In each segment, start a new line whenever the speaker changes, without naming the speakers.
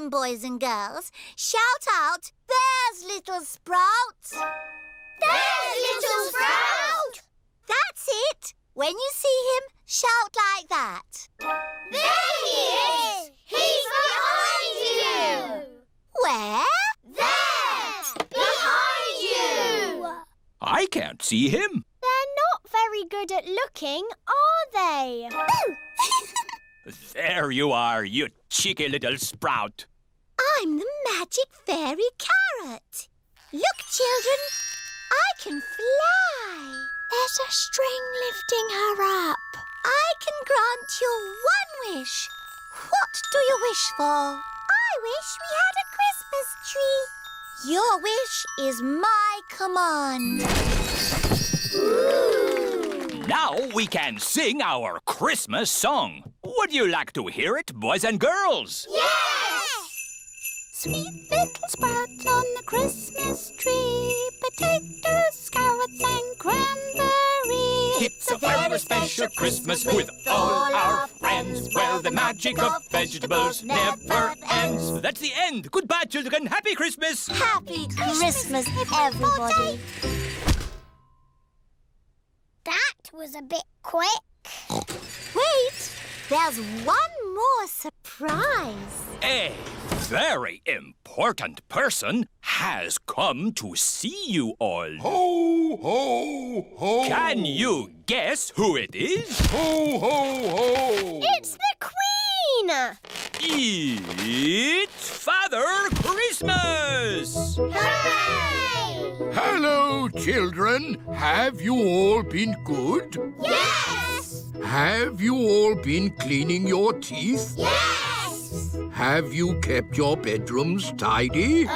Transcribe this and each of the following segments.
Listen, boys and girls. Shout out, there's little Sprout.
There's little Sprout!
That's it. When you see him, shout like that.
There he is! He's behind you!
Where?
There! Behind you!
I can't see him.
They're not very good at looking, are they?
There you are, you cheeky little Sprout.
I'm the magic fairy carrot. Look, children, I can fly.
There's a string lifting her up.
I can grant you one wish. What do you wish for? I wish we had a Christmas tree. Your wish is my command.
Now we can sing our Christmas song. Would you like to hear it, boys and girls?
Yes!
Sweet little sprout on the Christmas tree, potatoes, carrots and cranberries.
It's a very special Christmas with all our friends, where the magic of vegetables never ends. That's the end. Goodbye, children. Happy Christmas.
Happy Christmas, everybody.
That was a bit quick.
Wait, there's one more surprise.
A very important person has come to see you all.
Ho, ho, ho!
Can you guess who it is?
Ho, ho, ho!
It's the Queen!
It's Father Christmas!
Hooray!
Hello, children. Have you all been good?
Yes!
Have you all been cleaning your teeth?
Yes!
Have you kept your bedrooms tidy?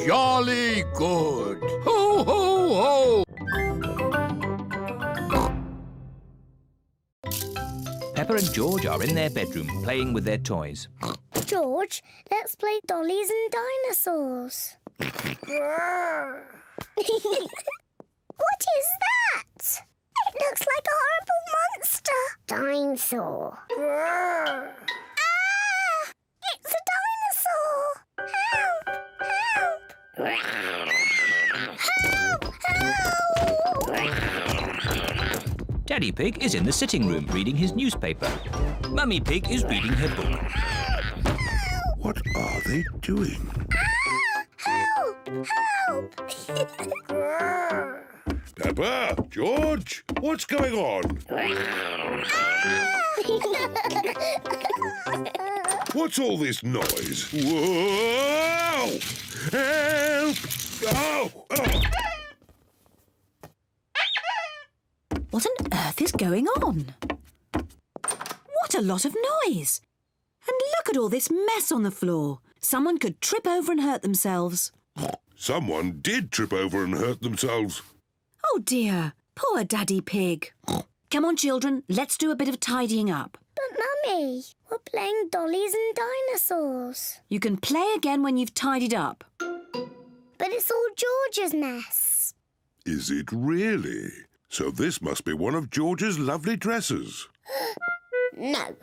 Jolly good. Ho, ho, ho!
Peppa and George are in their bedroom playing with their toys.
George, let's play dollies and dinosaurs. What is that? It looks like a horrible monster. Dinosaur. Ah! It's a dinosaur! Help! Help! Help!
Daddy Pig is in the sitting room reading his newspaper. Mummy Pig is reading her book.
What are they doing?
Help! Help!
Peppa, George, what's going on? What's all this noise? Whoa! Help! Oh! Oh!
What on earth is going on? What a lot of noise! And look at all this mess on the floor. Someone could trip over and hurt themselves.
Someone did trip over and hurt themselves.
Oh dear, poor Daddy Pig. Come on, children, let's do a bit of tidying up.
But, Mummy, we're playing dollies and dinosaurs.
You can play again when you've tidied up.
But it's all George's mess.
Is it really? So this must be one of George's lovely dresses.
No.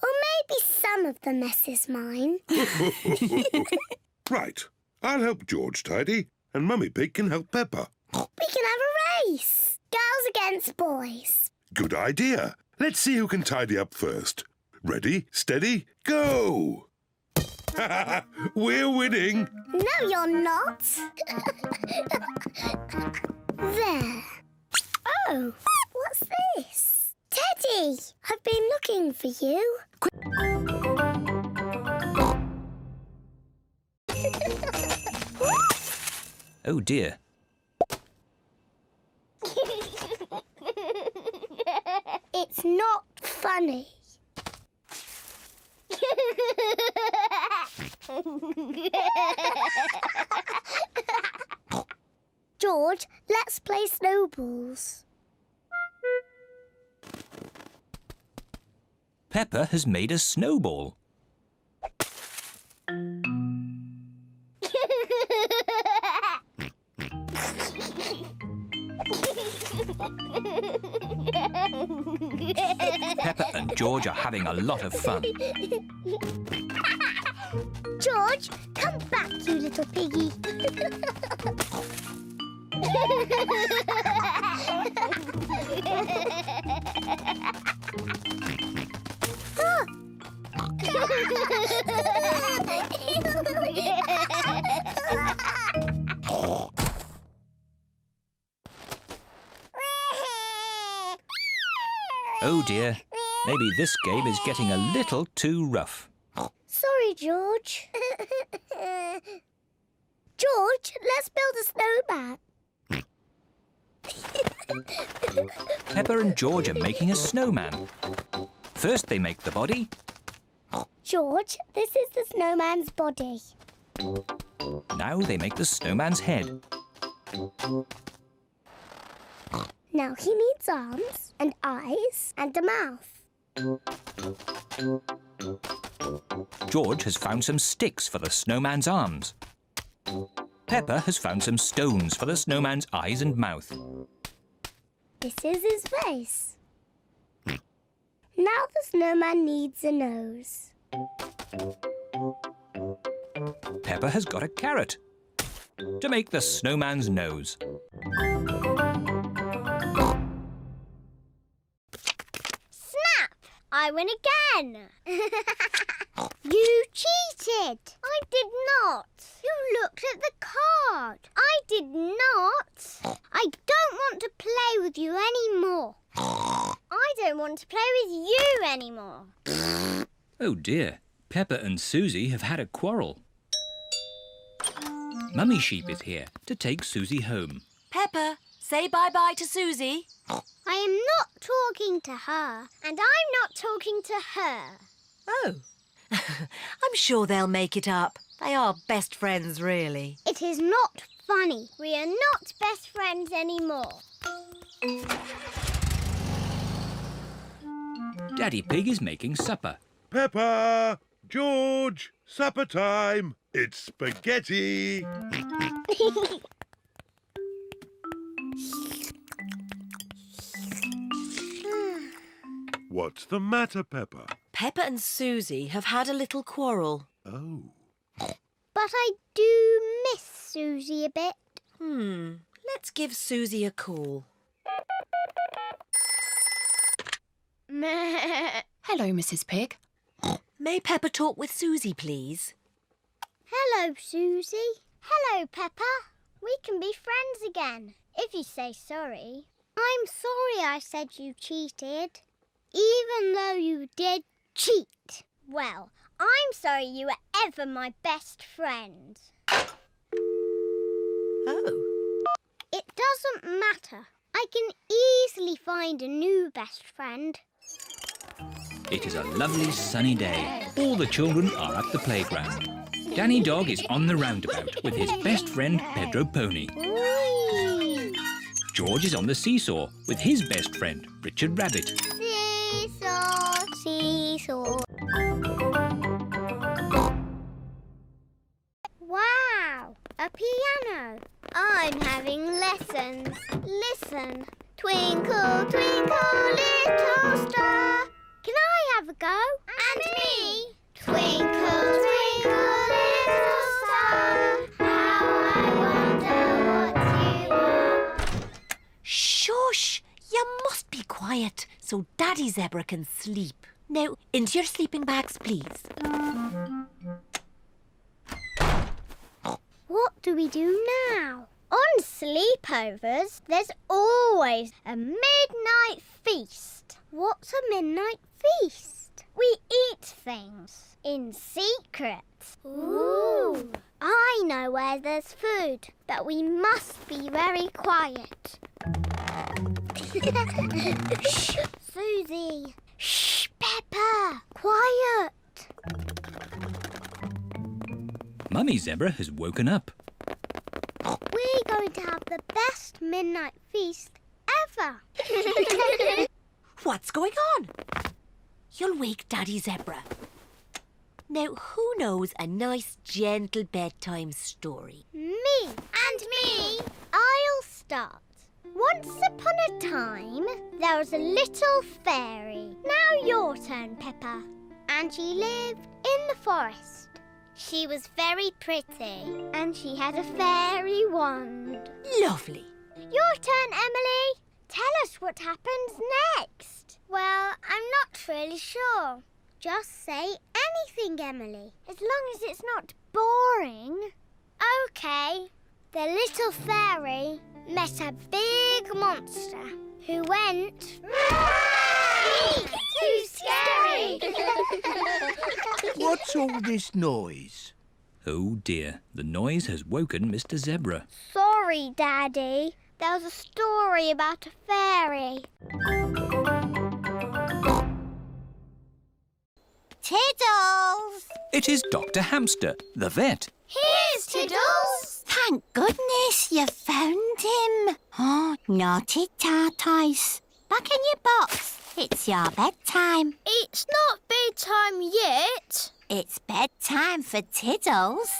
Or maybe some of the mess is mine.
Right. I'll help George tidy, and Mummy Pig can help Peppa.
We can have a race. Girls against boys.
Good idea. Let's see who can tidy up first. Ready, steady, go! We're winning.
No, you're not. There. Oh, what's this? Teddy, I've been looking for you.
Oh dear.
It's not funny. George, let's play snowballs.
Peppa has made a snowball. Peppa and George are having a lot of fun.
George, come back, you little piggy.
Oh dear, maybe this game is getting a little too rough.
Sorry, George. George, let's build a snowman.
Peppa and George are making a snowman. First they make the body.
George, this is the snowman's body.
Now they make the snowman's head.
Now he needs arms and eyes and a mouth.
George has found some sticks for the snowman's arms. Peppa has found some stones for the snowman's eyes and mouth.
This is his face. Now the snowman needs a nose.
Peppa has got a carrot to make the snowman's nose.
Snap! I win again. You cheated. I did not. You looked at the card. I did not. I don't want to play with you anymore. I don't want to play with you anymore.
Oh dear, Peppa and Suzy have had a quarrel. Mummy Sheep is here to take Suzy home.
Peppa, say bye-bye to Suzy.
I am not talking to her, and I'm not talking to her.
Oh. I'm sure they'll make it up. They are best friends, really.
It is not funny. We are not best friends anymore.
Daddy Pig is making supper.
Peppa! George! Supper time! It's spaghetti! What's the matter, Peppa?
Peppa and Suzy have had a little quarrel.
Oh.
But I do miss Suzy a bit.
Let's give Suzy a call.
Hello, Mrs. Pig.
May Peppa talk with Suzy, please?
Hello, Suzy. Hello, Peppa. We can be friends again, if you say sorry. I'm sorry I said you cheated, even though you did cheat. Well, I'm sorry you were ever my best friend.
Oh.
It doesn't matter. I can easily find a new best friend.
It is a lovely sunny day. All the children are at the playground. Danny Dog is on the roundabout with his best friend Pedro Pony.
Whee!
George is on the seesaw with his best friend Richard Rabbit.
Seesaw, seesaw. Wow, a piano. I'm having lessons. Listen. Twinkle, twinkle, little star. Can I have a go? And me. Twinkle, twinkle, little star. How I wonder what you are.
Shush! You must be quiet so Daddy Zebra can sleep. Now, into your sleeping bags, please.
What do we do now? On sleepovers, there's always a midnight feast. What's a midnight feast? We eat things in secret. Ooh! I know where there's food, but we must be very quiet. Shh, Suzy. Shh, Peppa. Quiet.
Mummy Zebra has woken up.
We're going to have the best midnight feast ever.
What's going on? You'll wake Daddy Zebra. Now, who knows a nice, gentle bedtime story?
Me. And me. I'll start. Once upon a time, there was a little fairy. Now your turn, Peppa. And she lived in the forest. She was very pretty, and she had a fairy wand.
Lovely.
Your turn, Emily. Tell us what happens next. Well, I'm not really sure. Just say anything, Emily, as long as it's not boring. OK. The little fairy met a big monster who went... Too scary!
What's all this noise?
Oh dear, the noise has woken Mr. Zebra.
Sorry, Daddy. There was a story about a fairy.
Tiddles!
It is Dr. Hamster, the vet.
Here's Tiddles!
Thank goodness you found him. Oh, naughty tortoise. Back in your box. It's your bedtime.
It's not bedtime yet.
It's bedtime for Tiddles.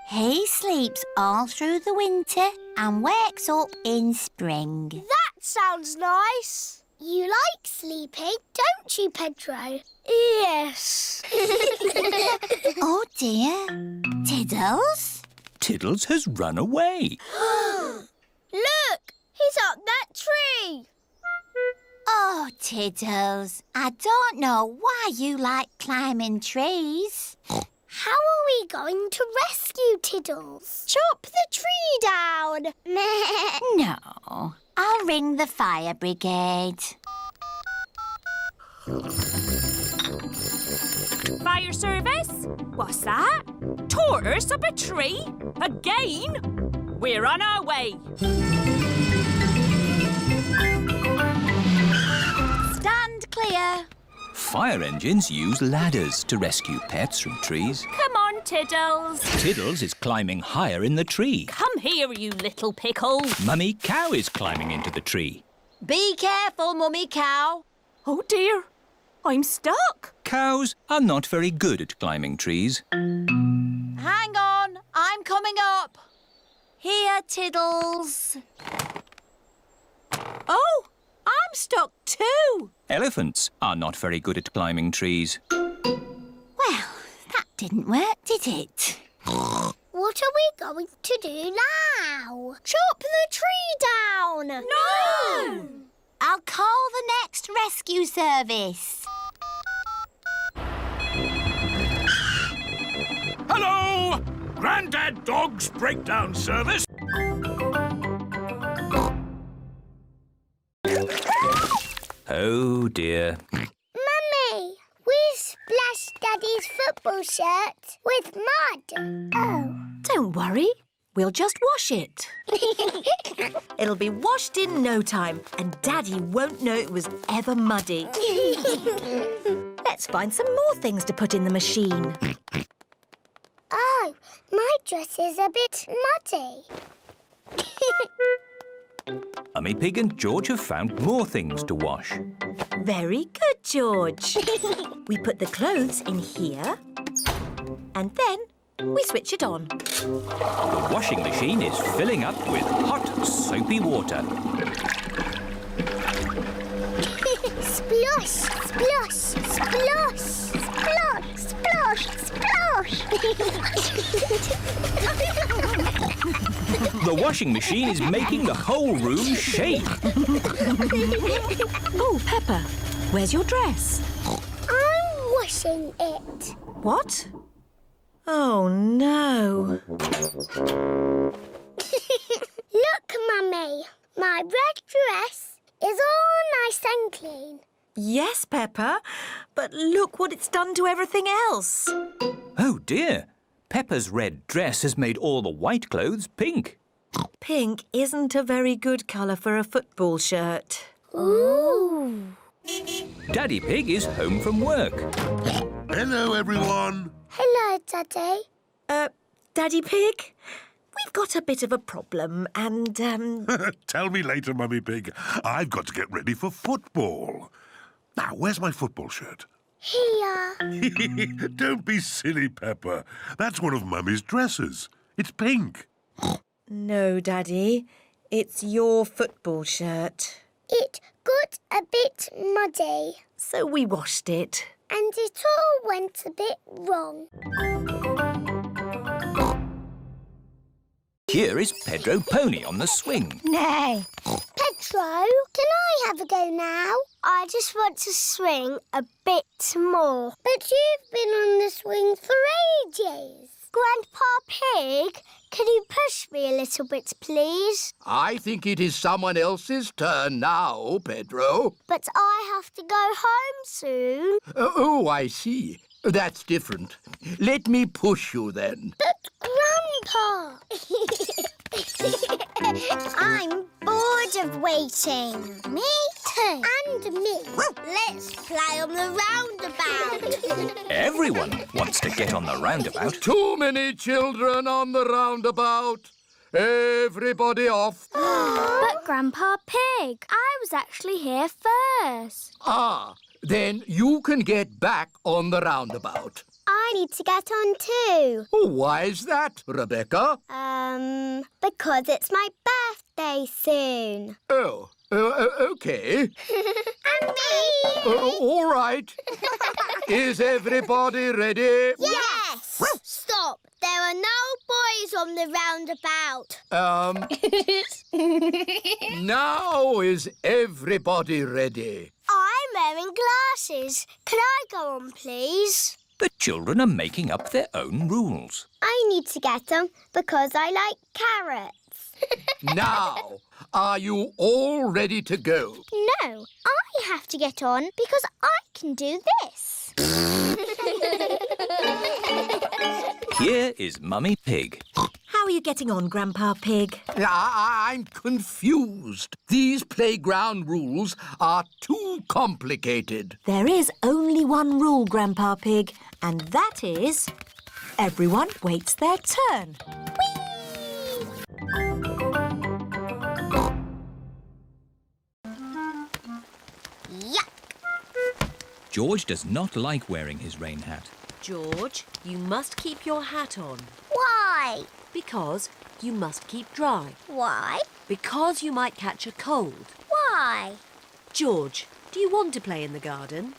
He sleeps all through the winter and wakes up in spring.
That sounds nice. You like sleeping, don't you, Pedro? Yes.
Oh dear. Tiddles?
Tiddles has run away.
Look, he's up that tree.
Oh, Tiddles, I don't know why you like climbing trees.
How are we going to rescue Tiddles? Chop the tree down.
No, I'll ring the fire brigade.
Fire service? What's that? Tore us up a tree? Again? We're on our way.
Stand clear.
Fire engines use ladders to rescue pets from trees.
Come on, Tiddles.
Tiddles is climbing higher in the tree.
Come here, you little pickle.
Mummy Cow is climbing into the tree.
Be careful, Mummy Cow.
Oh, dear. I'm stuck.
Cows are not very good at climbing trees.
Hang on, I'm coming up. Here, Tiddles. Oh, I'm stuck too.
Elephants are not very good at climbing trees.
Well, that didn't work, did it?
What are we going to do now? Chop the tree down.
No!
I'll call the next rescue service.
Hello! Grandad Dog's breakdown service. Oh dear.
Mummy, we splashed Daddy's football shirt with mud. Oh.
Don't worry, we'll just wash it. It'll be washed in no time, and Daddy won't know it was ever muddy. Let's find some more things to put in the machine.
Oh, my dress is a bit muddy.
Mummy Pig and George have found more things to wash.
Very good, George. We put the clothes in here, and then we switch it on.
The washing machine is filling up with hot, soapy water.
Splosh, splosh, splosh, splosh, splosh, splosh.
The washing machine is making the whole room shake.
Oh, Peppa, where's your dress?
I'm washing it.
What? Oh, no.
Look, Mummy, my red dress is all nice and clean.
Yes, Peppa, but look what it's done to everything else.
Oh dear. Peppa's red dress has made all the white clothes pink.
Pink isn't a very good colour for a football shirt.
Ooh.
Daddy Pig is home from work.
Hello, everyone.
Hello, Daddy.
Daddy Pig, we've got a bit of a problem and,
Tell me later, Mummy Pig. I've got to get ready for football. Now, where's my football shirt?
Here.
Don't be silly, Peppa. That's one of Mummy's dresses. It's pink.
No, Daddy, It's your football shirt.
It got a bit muddy.
So we washed it.
And it all went a bit wrong.
Here is Pedro Pony on the swing.
No.
Pedro, can I have a go now?
I just want to swing a bit more.
But you've been on the swing for ages.
Grandpa Pig, can you push me a little bit, please?
I think it is someone else's turn now, Pedro.
But I have to go home soon.
Oh, I see. That's different. Let me push you then.
But Grandpa!
I'm bored of waiting.
Me too. And me.
Let's play on the roundabout.
Everyone wants to get on the roundabout.
Too many children on the roundabout. Everybody off.
But Grandpa Pig, I was actually here first.
Ah, then you can get back on the roundabout.
I need to get on too.
Oh, why is that, Rebecca?
Because it's my birthday soon.
Oh, okay.
And me.
All right. Is everybody ready?
Yes. Stop. There are no boys on the roundabout.
Now is everybody ready?
I'm wearing glasses. Can I go on, please?
The children are making up their own rules.
I need to get on because I like carrots.
Now, are you all ready to go?
No, I have to get on because I can do this.
Here is Mummy Pig.
How are you getting on, Grandpa Pig?
I'm confused. These playground rules are too complicated.
There is only one rule, Grandpa Pig, and that is everyone waits their turn.
Yuck!
George does not like wearing his rain hat.
George, you must keep your hat on.
Why?
Because you must keep dry.
Why?
Because you might catch a cold.
Why?
George, do you want to play in the garden?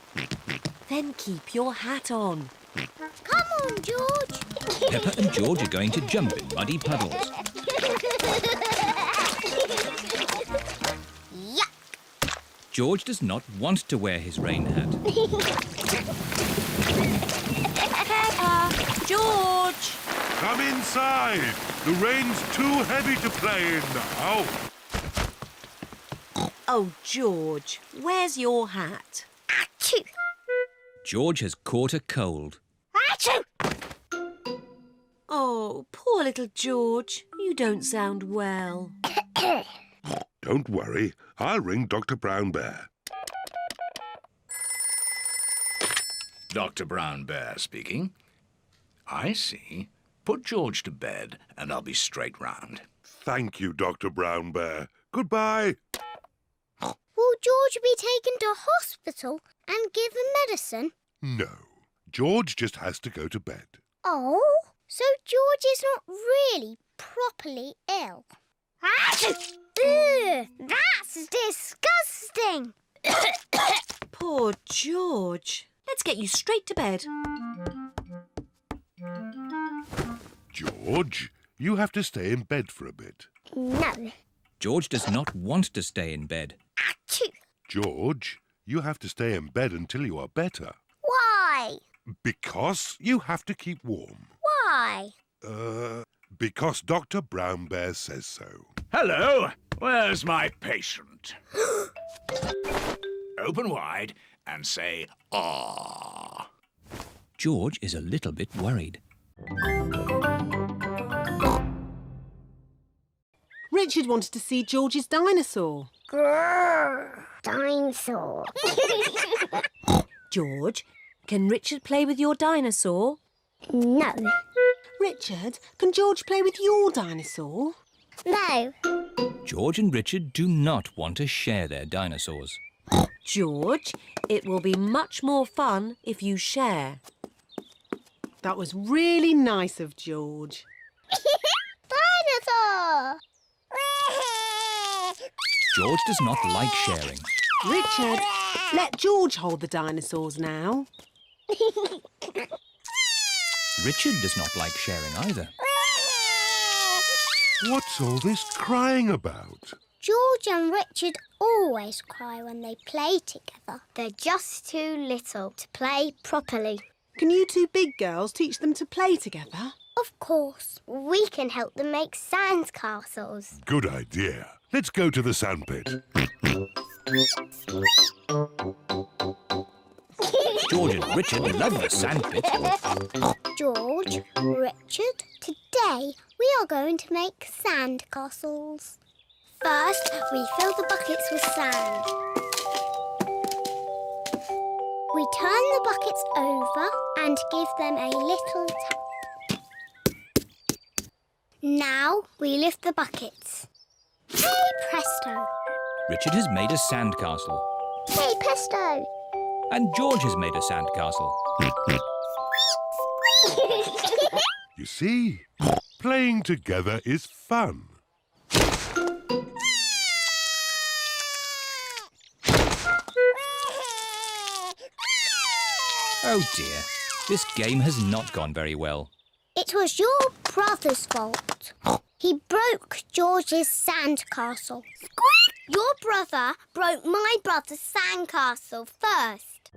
Then keep your hat on.
Come on, George.
Peppa and George are going to jump in muddy puddles.
Yuck!
George does not want to wear his rain hat.
Peppa! George!
Come inside. The rain's too heavy to play in now.
Oh, George, where's your hat?
Achoo!
George has caught a cold.
Achoo!
Oh, poor little George. You don't sound well.
Don't worry. I'll ring Dr. Brown Bear.
Dr. Brown Bear speaking. I see. Put George to bed and I'll be straight round.
Thank you, Dr. Brown Bear. Goodbye.
Will George be taken to hospital and given medicine?
No. George just has to go to bed.
Oh? So George is not really properly ill? Achoo! Ugh, that's disgusting!
Poor George. Let's get you straight to bed.
George, you have to stay in bed for a bit.
No.
George does not want to stay in bed.
Achoo!
George, you have to stay in bed until you are better.
Why?
Because you have to keep warm.
Why?
Because Dr. Brown Bear says so.
Hello, where's my patient? Open wide and say, "Ah."
George is a little bit worried.
Richard wanted to see George's dinosaur.
Grrr, dinosaur.
George, can Richard play with your dinosaur?
No.
Richard, can George play with your dinosaur?
No.
George and Richard do not want to share their dinosaurs.
George, it will be much more fun if you share.
That was really nice of George.
Dinosaur!
George does not like sharing.
Richard, let George hold the dinosaurs now.
Richard does not like sharing either.
What's all this crying about?
George and Richard always cry when they play together. They're just too little to play properly.
Can you two big girls teach them to play together?
Of course. We can help them make sand castles.
Good idea. Let's go to the sandpit.
George and Richard love the sandpit.
George, Richard, today we are going to make sand castles. First, we fill the buckets with sand. We turn the buckets over and give them a little tap. Now we lift the buckets. Hey, presto!
Richard has made a sandcastle.
Hey, presto!
And George has made a sandcastle.
You see, playing together is fun.
Oh dear, this game has not gone very well.
It was your brother's fault. He broke George's sandcastle. Your brother broke my brother's sandcastle first.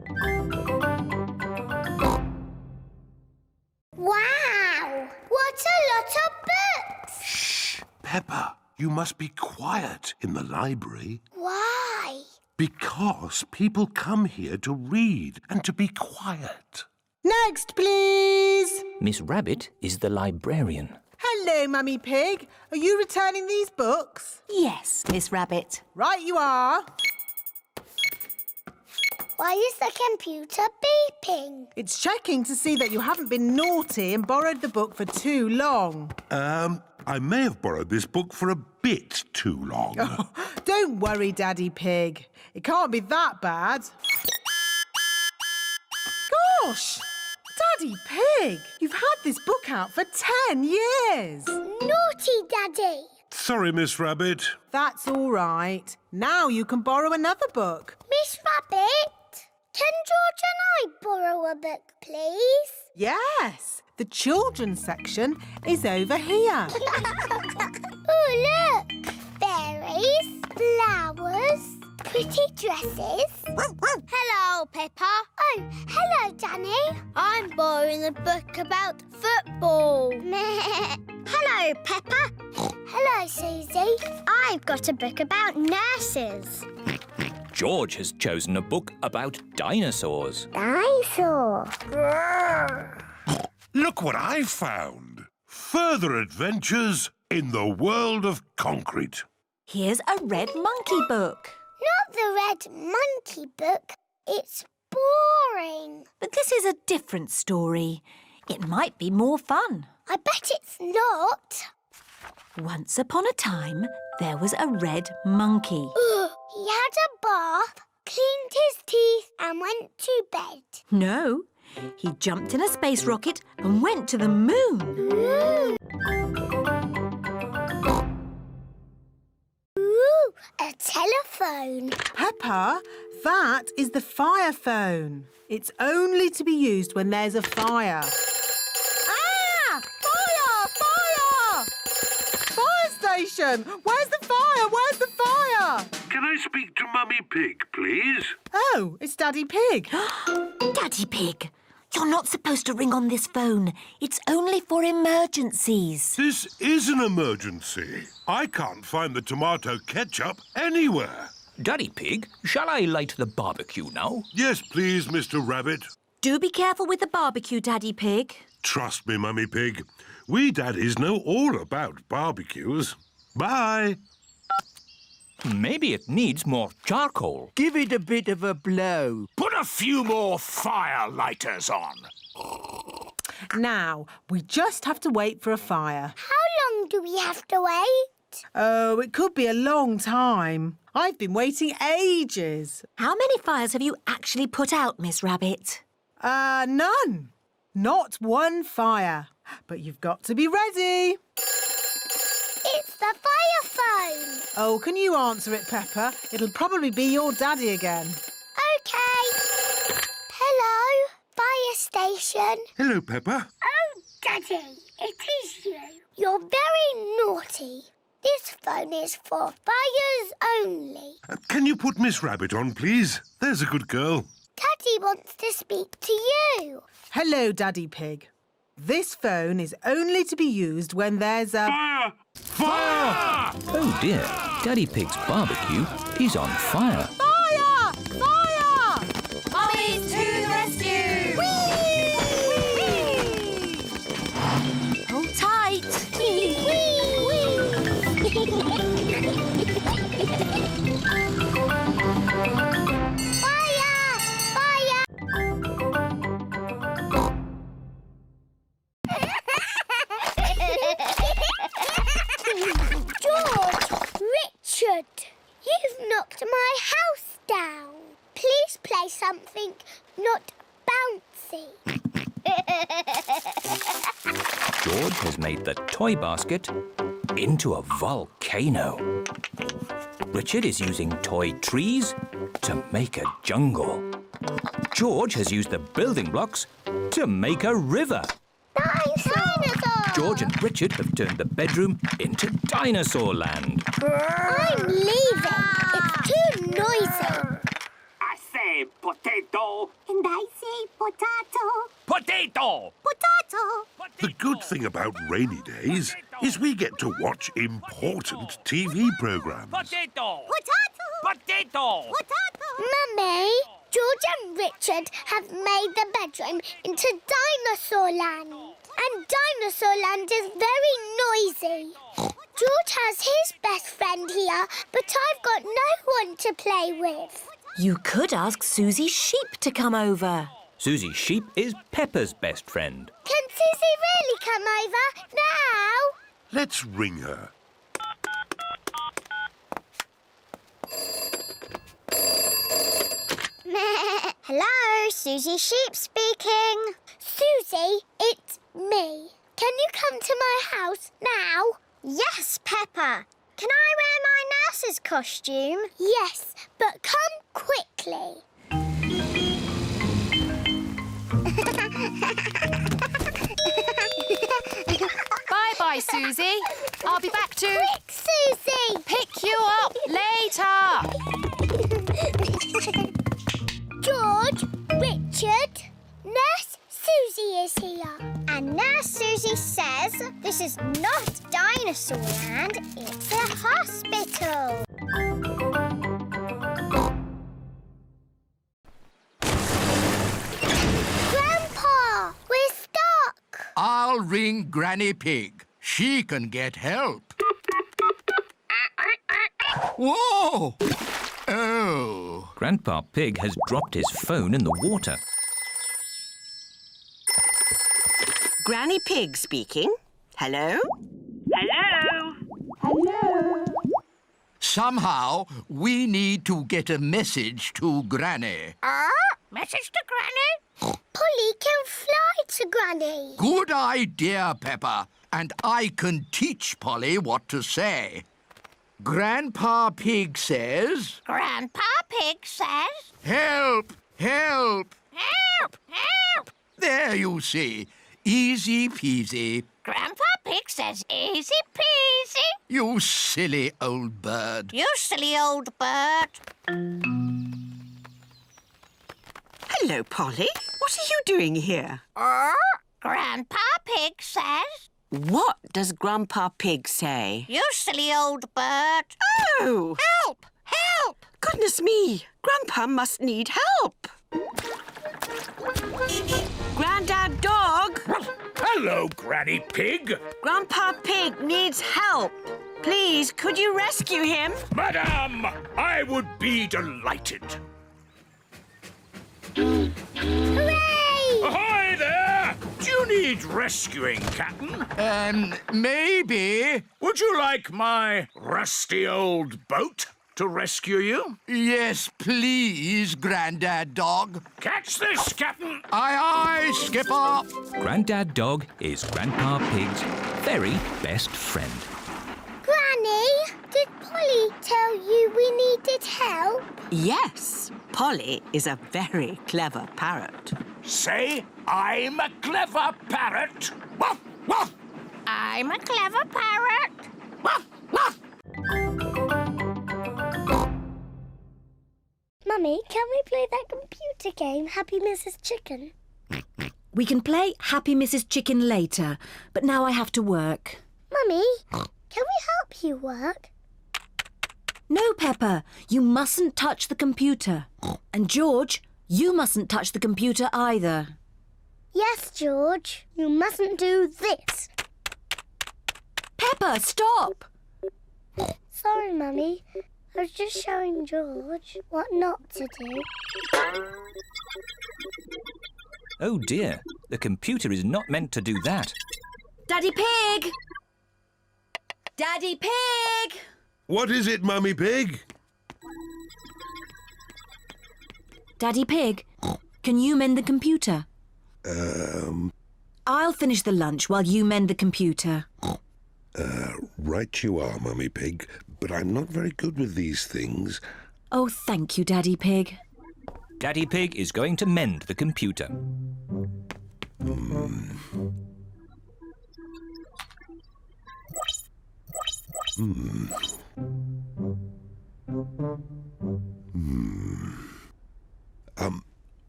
Wow! What a lot of books!
Shh! Peppa, you must be quiet in the library.
Why?
Because people come here to read and to be quiet.
Next, please.
Miss Rabbit is the librarian.
Hello, Mummy Pig. Are you returning these books?
Yes, Miss Rabbit.
Right you are.
Why is the computer beeping?
It's checking to see that you haven't been naughty and borrowed the book for too long.
I may have borrowed this book for a bit too long.
Oh, don't worry, Daddy Pig. It can't be that bad. Gosh! Daddy Pig, you've had this book out for 10 years.
Naughty Daddy.
Sorry, Miss Rabbit.
That's all right. Now you can borrow another book.
Miss Rabbit, can George and I borrow a book, please?
Yes, the children's section is over here.
Oh, look! Berries, flowers, pretty dresses. Hello, Peppa. Oh, hello, Danny. I'm borrowing a book about football. Hello, Peppa. Hello, Suzy. I've got a book about nurses.
George has chosen a book about dinosaurs.
Dinosaur.
Look what I found. Further adventures in the world of concrete.
Here's a red monkey book.
Not the red monkey book. It's boring.
But this is a different story. It might be more fun.
I bet it's not.
Once upon a time, there was a red monkey.
He had a bath, cleaned his teeth and went to bed.
No, he jumped in a space rocket and went to the moon.
Ooh, a telephone.
Peppa, that is the fire phone. It's only to be used when there's a fire. Ah! Fire! Fire! Fire station! Where's the fire? Where's the fire?
Can I speak to Mummy Pig, please?
Oh, it's Daddy Pig.
Daddy Pig, you're not supposed to ring on this phone. It's only for emergencies.
This is an emergency. I can't find the tomato ketchup anywhere.
Daddy Pig, shall I light the barbecue now?
Yes, please, Mr. Rabbit.
Do be careful with the barbecue, Daddy Pig.
Trust me, Mummy Pig. We daddies know all about barbecues. Bye.
Maybe it needs more charcoal.
Give it a bit of a blow.
Put a few more fire lighters on.
Now, we just have to wait for a fire.
How long do we have to wait?
Oh, it could be a long time. I've been waiting ages.
How many fires have you actually put out, Miss Rabbit?
None. Not one fire. But you've got to be ready.
It's the fire phone.
Oh, can you answer it, Peppa? It'll probably be your daddy again.
OK. Hello, fire station.
Hello, Peppa.
Oh, Daddy, it is you. You're very naughty. This phone is for fires only.
Can you put Miss Rabbit on, please? There's a good girl.
Daddy wants to speak to you.
Hello, Daddy Pig. This phone is only to be used when there's a...
Fire! Fire!
Oh dear, Daddy Pig's barbecue is on fire.
Fire! Fire! Mommy's to the rescue! Whee! Hold tight.
Fire! Fire! George! Richard! You've knocked my house down. Please play something not bouncy.
George has made the toy basket into a volcano. Richard is using toy trees to make a jungle. George has used the building blocks to make a river.
Dinosaur!
George and Richard have turned the bedroom into Dinosaur Land.
I'm leaving. It's too noisy.
I say potato.
And I say potato.
Potato!
Potato.
The good thing about rainy days is we get to watch important TV programs.
Potato!
Potato.
Potato!
Potato.
Mummy, George and Richard have made the bedroom into Dinosaur Land. And Dinosaur Land is very noisy. George has his best friend here, but I've got no one to play with.
You could ask Suzy Sheep to come over.
Suzy Sheep is Peppa's best friend.
Can Suzy really come over now?
Let's ring her.
Hello, Suzy Sheep speaking. Suzy, it's me. Can you come to my house now? Yes, Peppa. Can I wear my nurse's costume? Yes, but come quickly.
Bye-bye, Suzy. I'll be back to
Quick, Suzy!
pick you up later.
George, Richard, Nurse Suzy is here. And Nurse Suzy says this is not Dinosaur Land, it's a hospital. Grandpa, we're stuck.
I'll ring Granny Pig. She can get help. Whoa! Oh.
Grandpa Pig has dropped his phone in the water.
Granny Pig speaking. Hello?
Hello.
Somehow, we need to get a message to Granny.
Message to Granny?
Polly can fly to Granny.
Good idea, Peppa. And I can teach Polly what to say. Grandpa Pig says...
Grandpa Pig says...
Help! Help!
Help! Help!
There you see. Easy peasy.
Grandpa Pig says easy peasy.
You silly old bird.
You silly old bird.
Hello, Polly. What are you doing here?
Grandpa Pig says...
What does Grandpa Pig say?
You silly old bird.
Oh!
Help! Help!
Goodness me! Grandpa must need help. Grandad Dog!
Hello, Granny Pig.
Grandpa Pig needs help. Please, could you rescue him?
Madame, I would be delighted.
Hooray!
Ahoy there! Do you need rescuing, Captain?
Maybe.
Would you like my rusty old boat to rescue you?
Yes, please, Grandad Dog.
Catch this, Captain!
Aye, aye, Skipper.
Grandad Dog is Grandpa Pig's very best friend.
Granny, did
Polly tell you we needed help?
Yes, Polly is a very clever parrot.
Say, I'm a clever parrot. Woof, woof.
I'm a clever parrot.
Woof, woof.
Mummy, can we play that computer game, Happy Mrs. Chicken?
We can play Happy Mrs. Chicken later, but now I have to work.
Mummy, can we help you work?
No, Peppa, you mustn't touch the computer. And George, you mustn't touch the computer either.
Yes, George. You mustn't do this.
Peppa, stop!
Sorry, Mummy. I was just showing George what not to do.
Oh dear, the computer is not meant to do that.
Daddy Pig! Daddy Pig!
What is it, Mummy Pig?
Daddy Pig, can you mend the computer? I'll finish the lunch while you mend the computer.
Right you are, Mummy Pig, but I'm not very good with these things.
Oh, thank you, Daddy Pig.
Daddy Pig is going to mend the computer.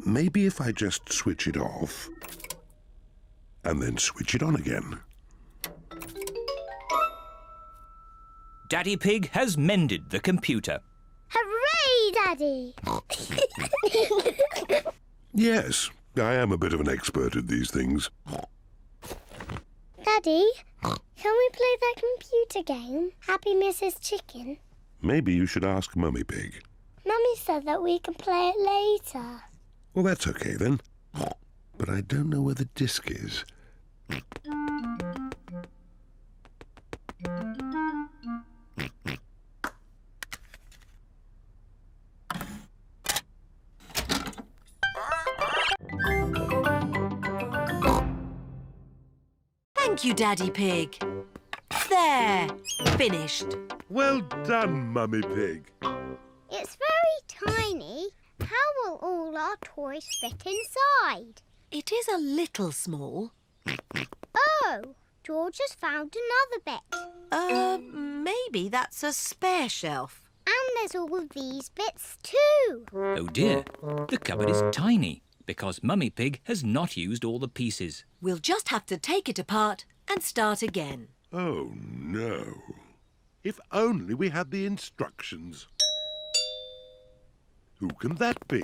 Maybe if I just switch it off and then switch it on again.
Daddy Pig has mended the computer.
Hooray, Daddy!
Yes, I am a bit of an expert at these things.
Daddy, can we play that computer game, Happy Mrs. Chicken?
Maybe you should ask Mummy Pig.
Mummy said that we can play it later.
Well, that's okay then. But I don't know where the disc is.
Thank you, Daddy Pig. There, finished.
Well done, Mummy Pig.
It's very tiny. How will all our toys fit inside?
It is a little small.
Oh, George has found another bit.
Maybe that's a spare shelf.
And there's all of these bits too.
Oh dear, the cupboard is tiny because Mummy Pig has not used all the pieces.
We'll just have to take it apart and start again.
Oh, no. If only we had the instructions. Who can that be?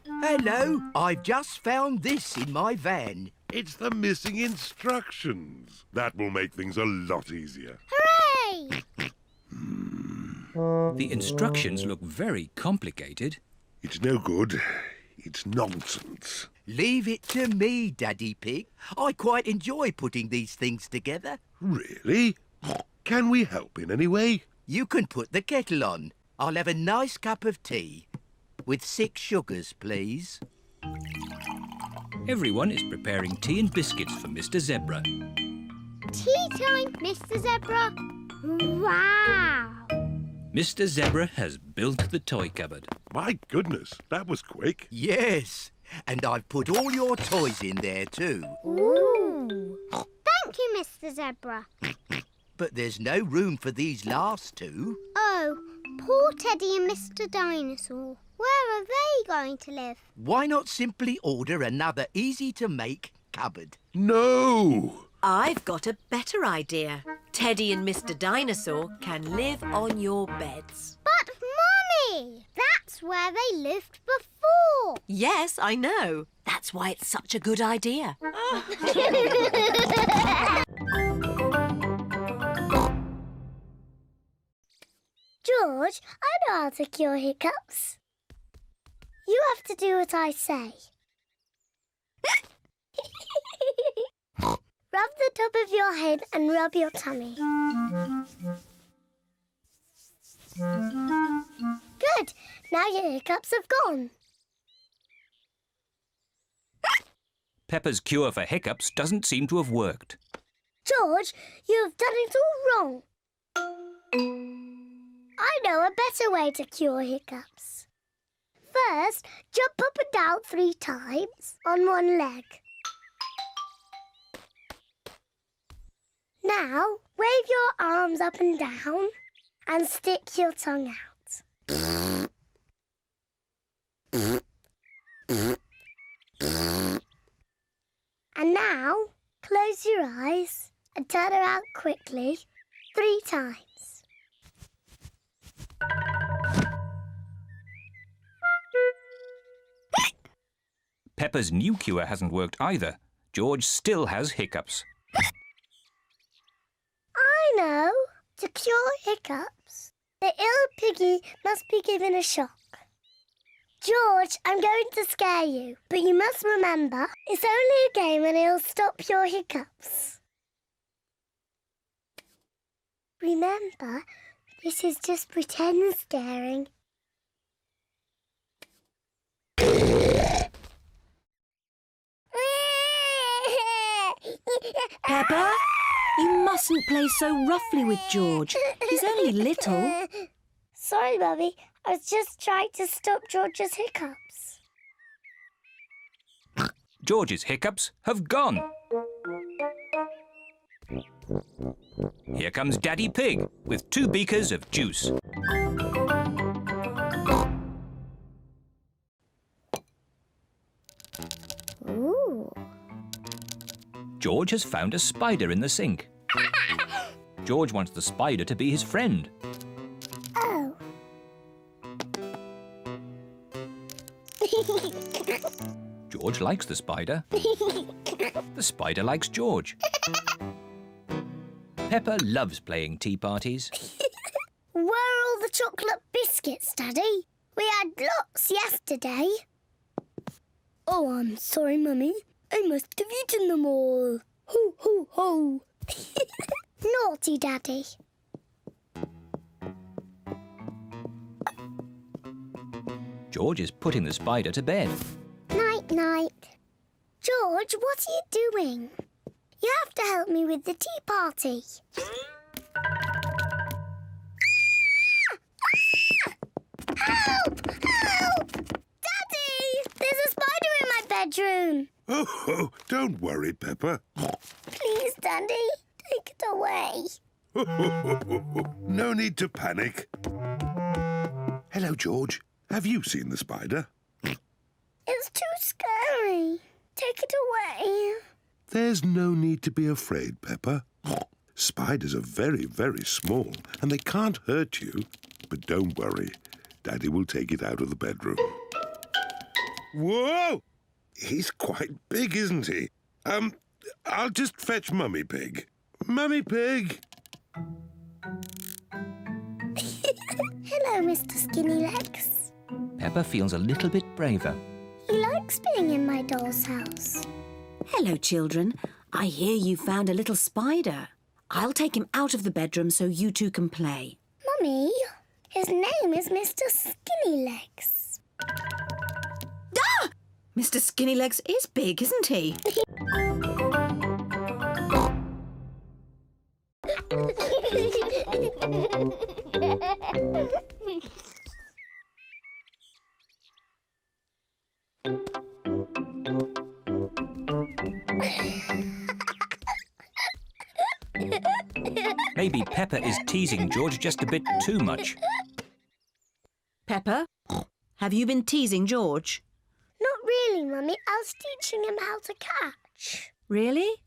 Hello, I've just found this in my van.
It's the missing instructions. That will make things a lot easier.
Hooray!
The instructions look very complicated.
It's no good. It's nonsense.
Leave it to me, Daddy Pig. I quite enjoy putting these things together.
Really? Can we help in any way?
You can put the kettle on. I'll have a nice cup of tea. With 6 sugars, please.
Everyone is preparing tea and biscuits for Mr. Zebra.
Tea time, Mr. Zebra. Wow!
Mr. Zebra has built the toy cupboard.
My goodness, that was quick.
Yes, and I've put all your toys in there too.
Ooh! Thank you, Mr. Zebra.
But there's no room for these last 2.
Oh, poor Teddy and Mr. Dinosaur. Where are they going to live?
Why not simply order another easy-to-make cupboard?
No!
I've got a better idea. Teddy and Mr. Dinosaur can live on your beds.
But, Mummy, that's where they lived before.
Yes, I know. That's why it's such a good idea.
George, I know how to cure hiccups. You have to do what I say. Rub the top of your head and rub your tummy. Good. Now your hiccups have gone.
Peppa's cure for hiccups doesn't seem to have worked.
George, you have done it all wrong.
I know a better way to cure hiccups. First, jump up and down 3 times on one leg. Now, wave your arms up and down and stick your tongue out. And now, close your eyes and turn around quickly 3 times.
Peppa's new cure hasn't worked either. George still has hiccups.
I know. To cure hiccups, the ill piggy must be given a shock. George, I'm going to scare you, but you must remember, it's only a game and it'll stop your hiccups. Remember, this is just pretend scaring.
Peppa, you mustn't play so roughly with George. He's only little.
Sorry, Mummy. I was just trying to stop George's hiccups.
George's hiccups have gone. Here comes Daddy Pig with 2 beakers of juice.
Ooh.
George has found a spider in the sink. George wants the spider to be his friend.
Oh.
George likes the spider. The spider likes George. Peppa loves playing tea parties.
Where are all the chocolate biscuits, Daddy? We had lots yesterday. Oh, I'm sorry, Mummy. I must have eaten them all. Ho, ho, ho. Naughty Daddy.
George is putting the spider to bed.
Night, night. George, what are you doing? You have to help me with the tea party. Help! Help! Daddy! There's a spider in my bedroom.
Oh, don't worry, Peppa.
Please, Daddy, take it away.
No need to panic. Hello, George. Have you seen the spider?
It's too scary. Take it away.
There's no need to be afraid, Peppa. Spiders are very, very small and they can't hurt you. But don't worry. Daddy will take it out of the bedroom. Whoa! He's quite big, isn't he? I'll just fetch Mummy Pig. Mummy Pig!
Hello, Mr. Skinny Legs.
Peppa feels a little bit braver.
He likes being in my doll's house.
Hello, children. I hear you found a little spider. I'll take him out of the bedroom so you two can play.
Mummy, his name is Mr. Skinny Legs.
Ah! Mr. Skinny Legs is big, isn't he?
Maybe Peppa is teasing George just a bit too much.
Peppa, have you been teasing George?
Not really, Mummy. I was teaching him how to catch.
Really?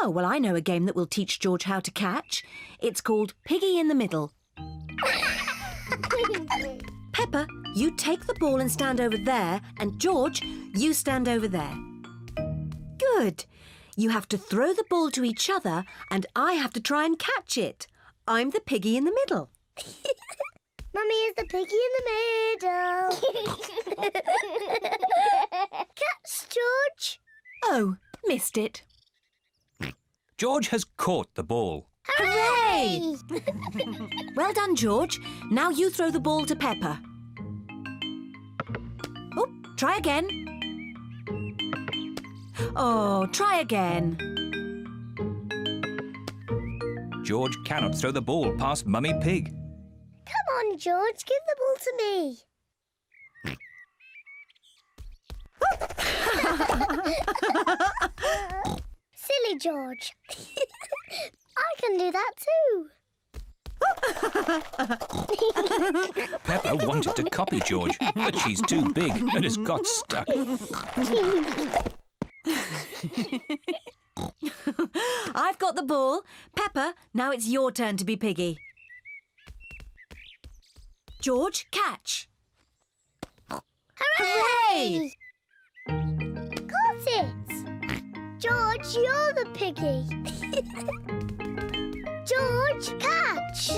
Oh, well, I know a game that will teach George how to catch. It's called Piggy in the Middle. Peppa, you take the ball and stand over there, and George, you stand over there. Good. You have to throw the ball to each other, and I have to try and catch it. I'm the piggy in the middle.
Mummy is the piggy in the middle. Catch, George.
Oh, missed it.
George has caught the ball.
Hooray! Well done, George. Now you throw the ball to Peppa. Oh, try again. Oh, try again.
George cannot throw the ball past Mummy Pig.
Come on, on, George. Give the ball to me. Silly George. I can do that too.
Peppa wanted to copy George, but she's too big and has got stuck.
I've got the ball. Peppa, now it's your turn to be Piggy. George, catch.
Hooray! Got it! George, you're the piggy. George, catch!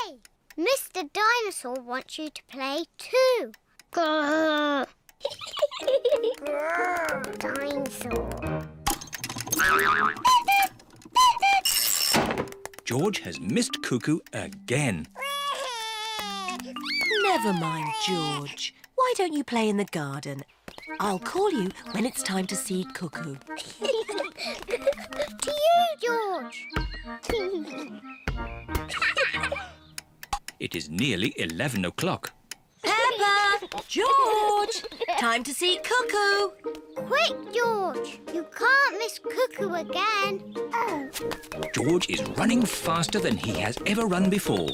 Hey, Mr. Dinosaur wants you to play too. Grrr. Grrr, Dinosaur.
George has missed Cuckoo again.
Never mind, George. Why don't you play in the garden? I'll call you when it's time to see Cuckoo.
To you, George.
It is nearly 11 o'clock.
Peppa! George! Time to see Cuckoo.
Quick, George. You can't miss Cuckoo again. Oh.
George is running faster than he has ever run before.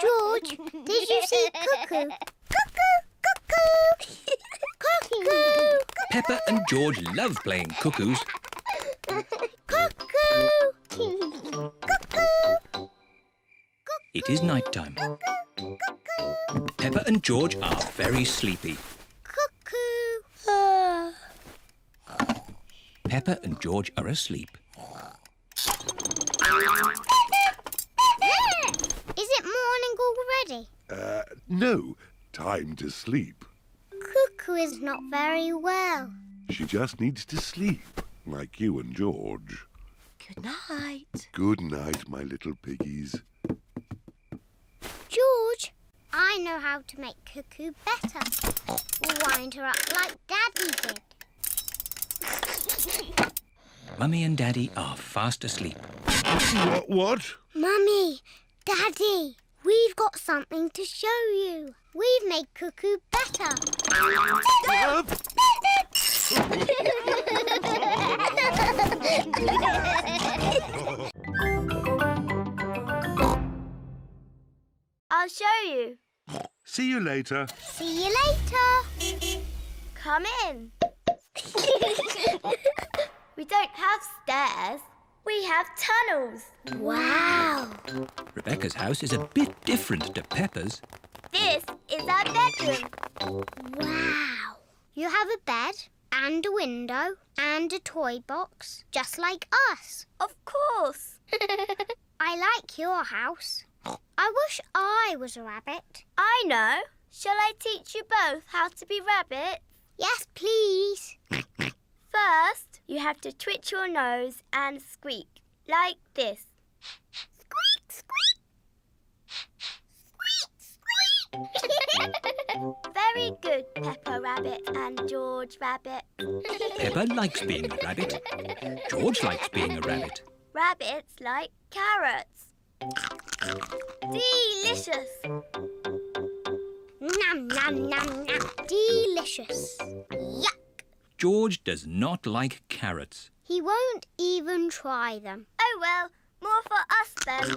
George, did you see Cuckoo? Cuckoo! Cuckoo! Cuckoo!
Peppa and George love playing cuckoos.
Cuckoo! Cuckoo!
It is night time. Peppa and George are very sleepy.
Cuckoo!
Peppa and George are asleep.
Is it morning already?
No. Time to sleep.
Cuckoo is not very well.
She just needs to sleep, like you and George.
Good night.
Good night, my little piggies.
George, I know how to make Cuckoo better. Wind her up like Daddy did.
Mummy and Daddy are fast asleep.
What?
Mummy, Daddy, we've got something to show you. We've made Cuckoo better.
I'll show you.
See you later.
See you later.
Come in. We don't have stairs. We have tunnels.
Wow.
Rebecca's house is a bit different to Peppa's.
This is our bedroom.
Wow. You have a bed and a window and a toy box, just like us.
Of course.
I like your house. I wish I was a rabbit.
I know. Shall I teach you both how to be rabbits?
Yes, please.
First, you have to twitch your nose and squeak, like this.
Squeak, squeak. Squeak, squeak.
Very good, Peppa Rabbit and George Rabbit.
Peppa likes being a rabbit. George likes being a rabbit.
Rabbits like carrots. Delicious.
Nom, nom, nom, nom. Delicious. Yuck.
George does not like carrots.
He won't even try them.
Oh, well, more for us then.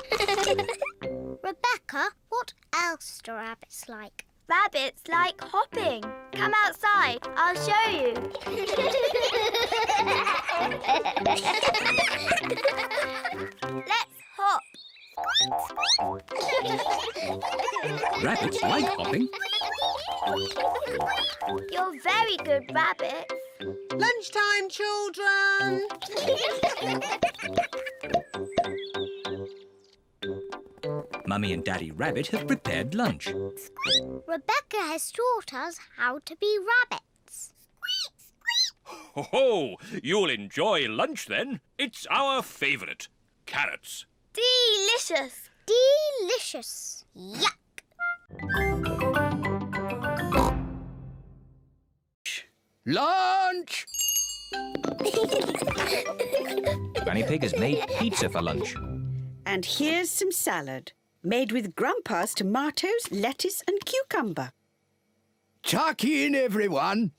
Rebecca, what else do rabbits like?
Rabbits like hopping. Come outside, I'll show you. Let's hop.
Rabbits like hopping.
You're very good rabbits.
Lunchtime, children!
Mummy and Daddy Rabbit have prepared lunch.
Rebecca has taught us how to be rabbits.
Ho ho! You'll enjoy lunch then. It's our favourite. Carrots.
Delicious.
Delicious. Yuck.
Lunch!
Granny Pig has made pizza for lunch.
And here's some salad, made with Grandpa's tomatoes, lettuce and cucumber.
Tuck in, everyone.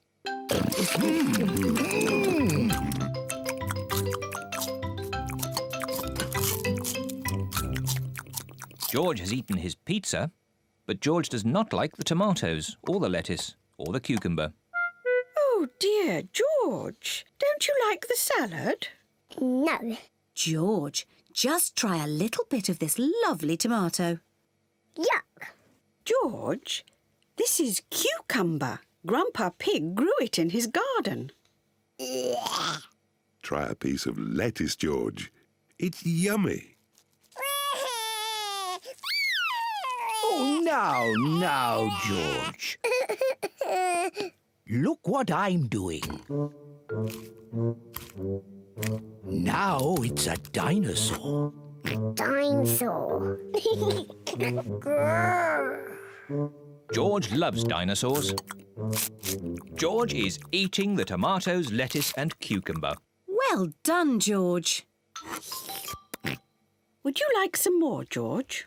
George has eaten his pizza, but George does not like the tomatoes or the lettuce or the cucumber.
Oh dear, George, don't you like the salad?
No.
George, just try a little bit of this lovely tomato.
Yuck.
George, this is cucumber. Grandpa Pig grew it in his garden.
Try a piece of lettuce, George. It's yummy.
Oh, now, George. Look what I'm doing. Now it's a dinosaur.
Dinosaur.
George loves dinosaurs. George is eating the tomatoes, lettuce and cucumber.
Well done, George.
Would you like some more, George?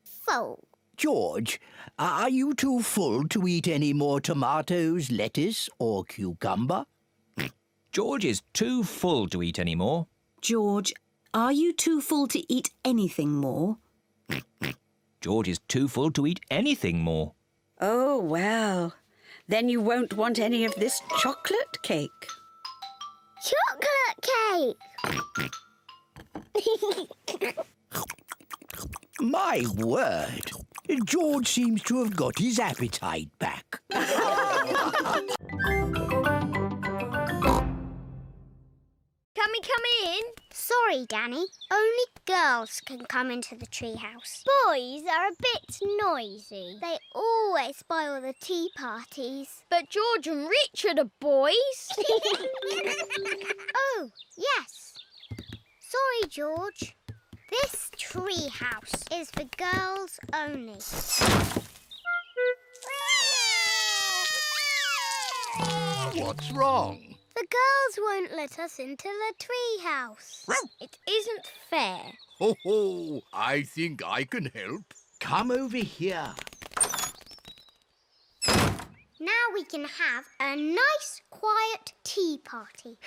Full.
George, are you too full to eat any more tomatoes, lettuce or cucumber?
George is too full to eat any more.
George, are you too full to eat anything more?
George is too full to eat anything more.
Oh, well, then you won't want any of this chocolate cake.
Chocolate cake!
My word! George seems to have got his appetite back.
Can we come in? Sorry, Danny. Only girls can come into the treehouse. Boys are a bit noisy. They always spoil the tea parties.
But George and Richard are boys.
Oh, yes. Sorry, George. This treehouse is for girls only.
What's wrong?
The girls won't let us into the treehouse.
It isn't fair.
Ho ho! I think I can help.
Come over here.
Now we can have a nice, quiet tea party.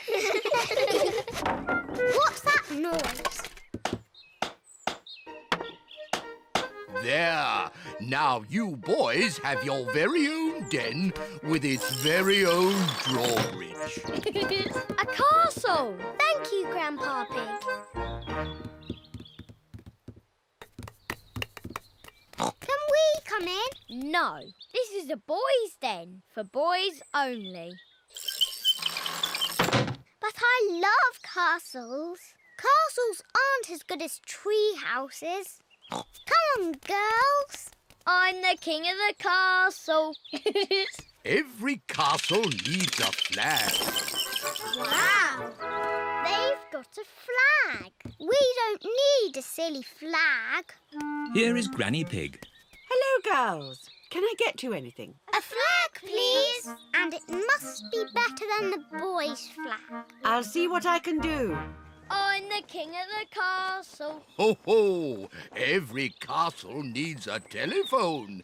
What's that noise?
There. Now you boys have your very own den with its very own drawbridge.
A castle!
Thank you, Grandpa Pig. Can we come in?
No, this is a boys' den for boys only.
But I love castles. Castles aren't as good as tree houses. Come on, girls.
I'm the king of the castle.
Every castle needs a flag.
Wow! They've got a flag. We don't need a silly flag.
Here is Granny Pig.
Hello, girls. Can I get you anything?
A flag, please. And it must be better than the boys' flag.
I'll see what I can do.
I'm the king of the castle.
Ho ho! Every castle needs a telephone.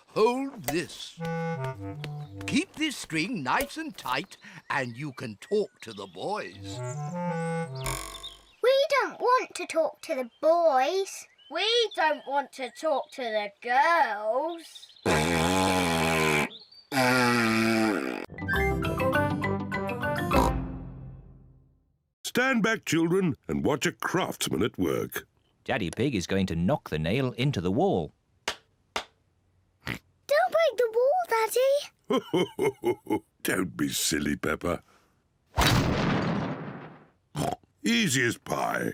Hold this. Keep this string nice and tight and you can talk to the boys.
We don't want to talk to the boys.
We don't want to talk to the girls.
Stand back, children, and watch a craftsman at work.
Daddy Pig is going to knock the nail into the wall.
Don't break the wall, Daddy.
Don't be silly, Peppa. Easy as pie.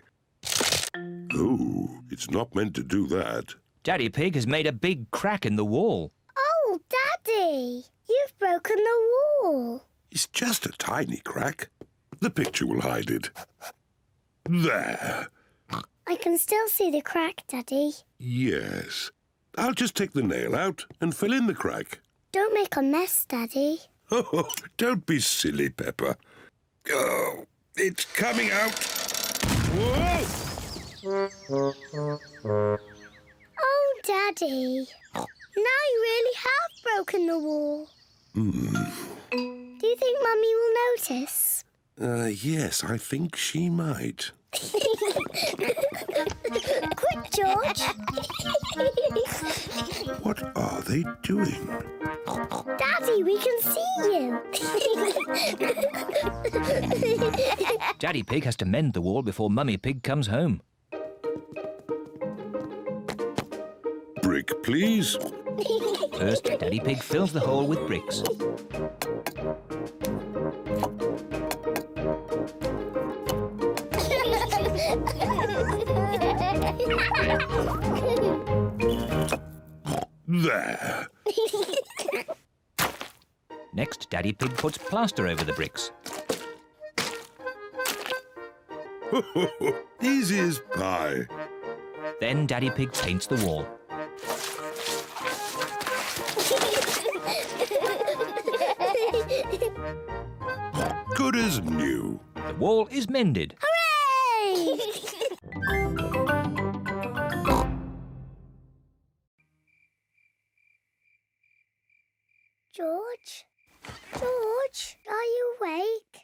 Oh, it's not meant to do that.
Daddy Pig has made a big crack in the wall.
Oh, Daddy, you've broken the wall.
It's just a tiny crack. The picture will hide it. There.
I can still see the crack, Daddy.
Yes. I'll just take the nail out and fill in the crack.
Don't make a mess, Daddy.
Oh, don't be silly, Peppa. Oh, it's coming out. Whoa!
Oh, Daddy. Now you really have broken the wall. Do you think Mummy will notice?
Yes, I think she might.
Quick, George.
What are they doing?
Daddy, we can see you.
Daddy Pig has to mend the wall before Mummy Pig comes home.
Brick, please.
First, Daddy Pig fills the hole with bricks.
There.
Next, Daddy Pig puts plaster over the bricks.
Easy as pie.
Then Daddy Pig paints the wall.
Good as new.
The wall is mended.
Hooray! George? George, are you awake?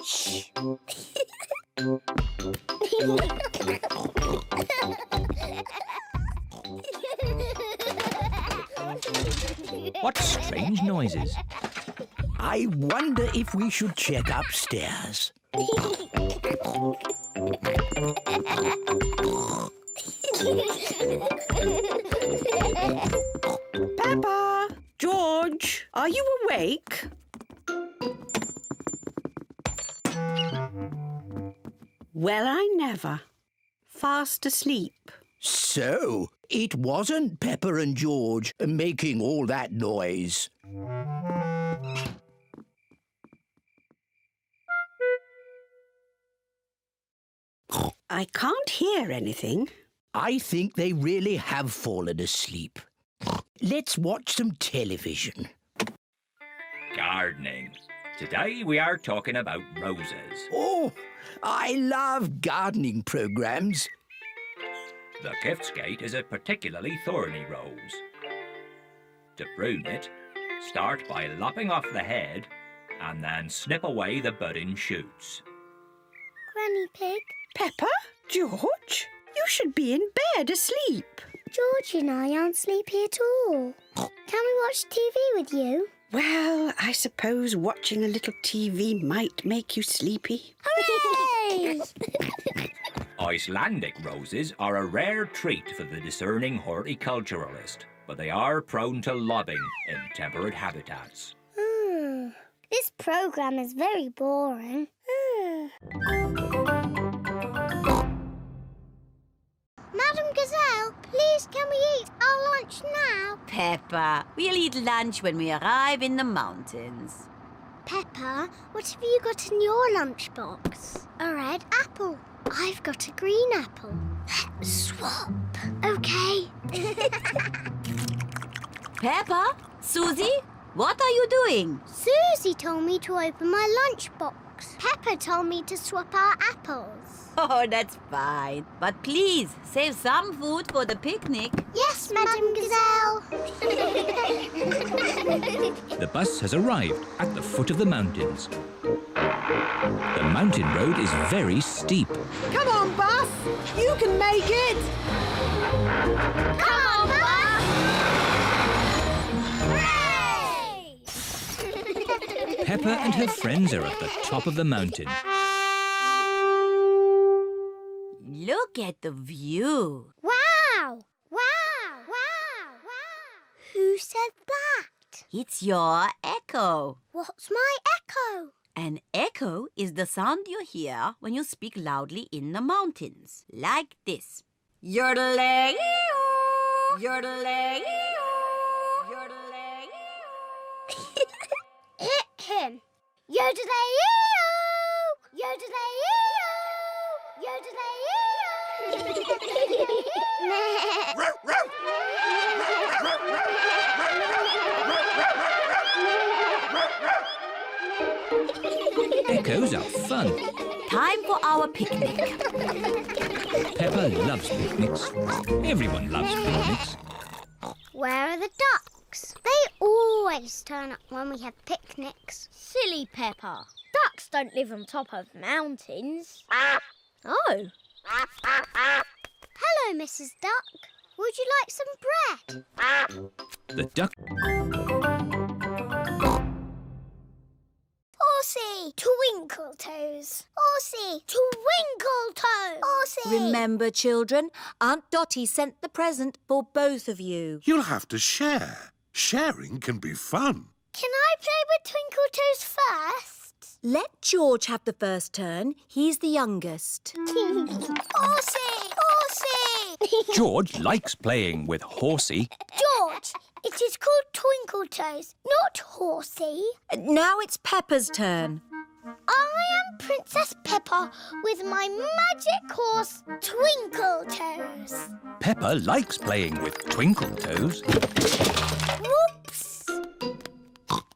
Shh.
What strange noises.
I wonder if we should check upstairs.
Peppa! George, are you awake? Well, I never. Fast asleep.
So, it wasn't Peppa and George making all that noise.
I can't hear anything.
I think they really have fallen asleep. Let's watch some television.
Gardening. Today we are talking about roses.
Oh, I love gardening programs.
The Giftsgate is a particularly thorny rose. To prune it, start by lopping off the head and then snip away the budding shoots.
Granny Pig?
Peppa? George? You should be in bed asleep.
George and I aren't sleepy at all. Can we watch TV with you?
Well, I suppose watching a little TV might make you sleepy.
Hooray!
Icelandic roses are a rare treat for the discerning horticulturalist, but they are prone to lobbing in temperate habitats.
This programme is very boring. Madam Gazelle, please can we eat our lunch now?
Peppa, we'll eat lunch when we arrive in the mountains.
Peppa, what have you got in your lunchbox? A red apple. I've got a green apple. Let's swap. Okay.
Peppa, Suzy, what are you doing?
Suzy told me to open my lunchbox. Peppa told me to swap our apples.
Oh, that's fine. But please, save some food for the picnic.
Yes, Madam Gazelle.
The bus has arrived at the foot of the mountains. The mountain road is very steep.
Come on, bus! You can make it!
Come on, bus! Hooray!
Peppa and her friends are at the top of the mountain.
Look at the view.
Wow! Wow! Wow! Wow! Who said that?
It's your echo.
What's my echo?
An echo is the sound you hear when you speak loudly in the mountains. Like this. Yodeling-ee-oo, yodeling-ee-oo, yodeling-ee-oo.
Hit him. Yodeling-ee-oo, yodeling-ee-oo, yodeling-ee-oo.
tacos are fun.
Time for our picnic.
Peppa loves picnics. Everyone loves picnics.
Where are the ducks? They always turn up when we have picnics.
Silly Peppa. Ducks don't live on top of mountains. Oh.
Hello, Mrs. Duck. Would you like some bread?
The duck...
Horsey, Twinkle Toes. Horsey, Twinkle Toes. Horsey.
Remember, children, Aunt Dotty sent the present for both of you.
You'll have to share. Sharing can be fun.
Can I play with Twinkle Toes first?
Let George have the first turn. He's the youngest.
Horsey, Horsey.
George likes playing with Horsey.
George, it is called Twinkle Toes, not Horsey.
Now it's Peppa's turn.
I am Princess Peppa with my magic horse,
Twinkle Toes.
Peppa likes playing with Twinkle Toes.
Whoops.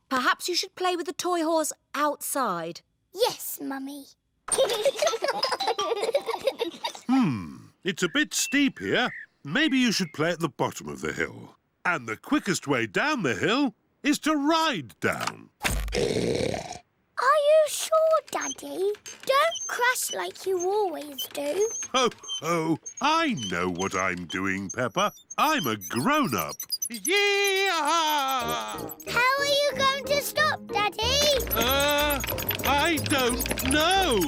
Perhaps you should play with the toy horse outside.
Yes, Mummy.
It's a bit steep here. Maybe you should play at the bottom of the hill. And the quickest way down the hill is to ride down.
Are you sure, Daddy? Don't crash like you always do.
Ho, ho! I know what I'm doing, Peppa. I'm a grown-up. Yeah!
How are you going to stop, Daddy?
I don't know.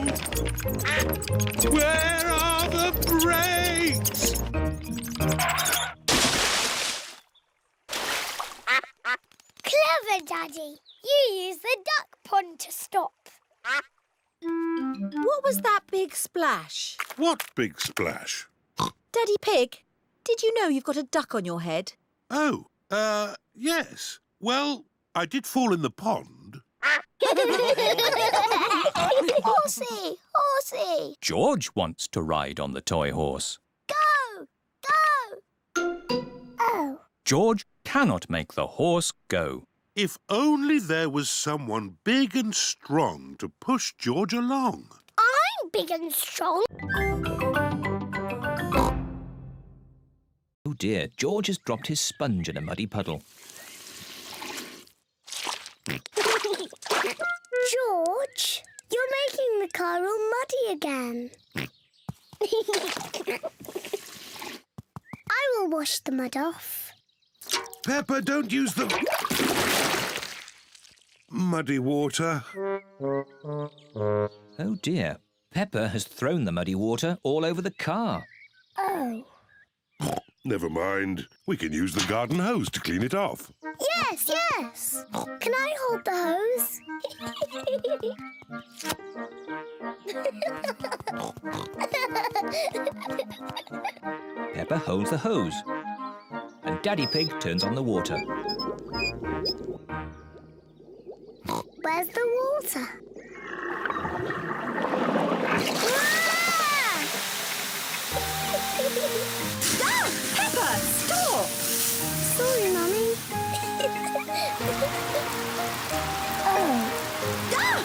Where are the brakes?
Clever, Daddy. You use the duck pond to stop.
What was that big splash?
What big splash?
Daddy Pig, did you know you've got a duck on your head?
Oh, yes. Well, I did fall in the pond.
Horsey, Horsey.
George wants to ride on the toy horse.
Go, go. Oh.
George cannot make the horse go.
If only there was someone big and strong to push George along.
I'm big and strong.
Oh dear, George has dropped his sponge in a muddy puddle.
George, you're making the car all muddy again. I will wash the mud off.
Peppa, don't use the muddy water.
Oh dear, Peppa has thrown the muddy water all over the car.
Oh.
Never mind. We can use the garden hose to clean it off.
Yes, yes. Can I hold the hose?
Peppa holds the hose. And Daddy Pig turns on the water.
Where's the water?
Ah! Peppa, stop!
Sorry, Mummy. Oh.
Ah!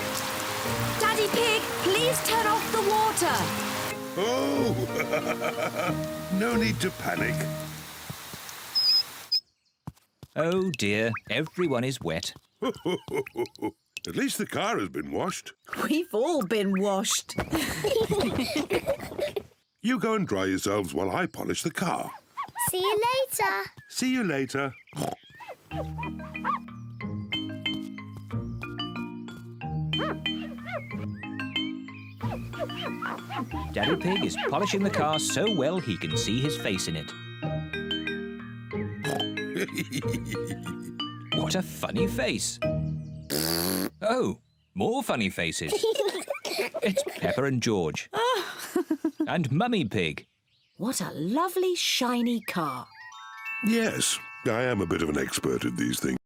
Daddy Pig, please turn off the water.
Oh! No need to panic.
Oh dear, everyone is wet.
At least the car has been washed.
We've all been washed.
You go and dry yourselves while I polish the car.
See you later.
See you later.
Daddy Pig is polishing the car so well he can see his face in it. What a funny face. Oh, more funny faces. It's Peppa and George. And Mummy Pig.
What a lovely, shiny car.
Yes, I am a bit of an expert at these things.